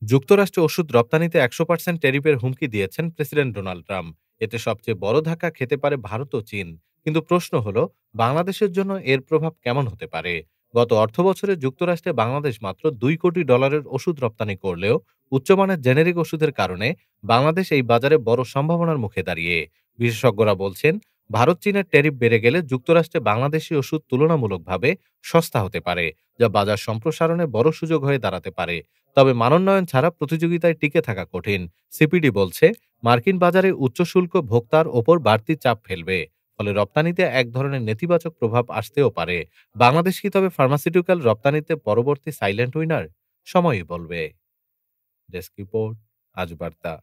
যুক্তরাষ্ট্রে ওষুধ রপ্তানিতে ১০০% ট্যারিফের হুমকি দিয়েছেন প্রেসিডেন্ট ডোনাল্ড ট্রাম্প। এতে সবচেয়ে বড় ধাক্কা খেতে পারে ভারত ও চীন। কিন্তু প্রশ্ন হলো, বাংলাদেশের জন্য এর প্রভাব কেমন হতে পারে? গত অর্থবছরে যুক্তরাষ্ট্রে বাংলাদেশ মাত্র $2 কোটি ওষুধ রপ্তানি করলেও উচ্চমানের জেনেরিক ওষুধের কারণে বাংলাদেশ এই বাজারে বড় সম্ভাবনার মুখে দাঁড়িয়ে। বিশেষজ্ঞরা বলছেন, ভারত চীনের ট্যারিফ বেড়ে গেলে যুক্তরাষ্ট্রে বাংলাদেশি ওষুধ তুলনামূলকভাবে সস্তা হতে পারে, যা বাজার সম্প্রসারণে বড় সুযোগ হয়ে দাঁড়াতে পারে। তবে মানোন্নয়ন ছাড়া প্রতিযোগিতায় টিকে থাকা কঠিন। সিপিডি বলছে, মার্কিন বাজারে উচ্চ শুল্ক ভোক্তার ওপর বাড়তি চাপ ফেলবে। ফলে রপ্তানিতে এক ধরনের নেতিবাচক প্রভাব আসতেও পারে। বাংলাদেশ কি তবে ফার্মাসিউটিক্যাল রপ্তানিতে পরবর্তী সাইলেন্ট উইনার? সময়ই বলবে। ডেস্ক রিপোর্ট, আজ বার্তা।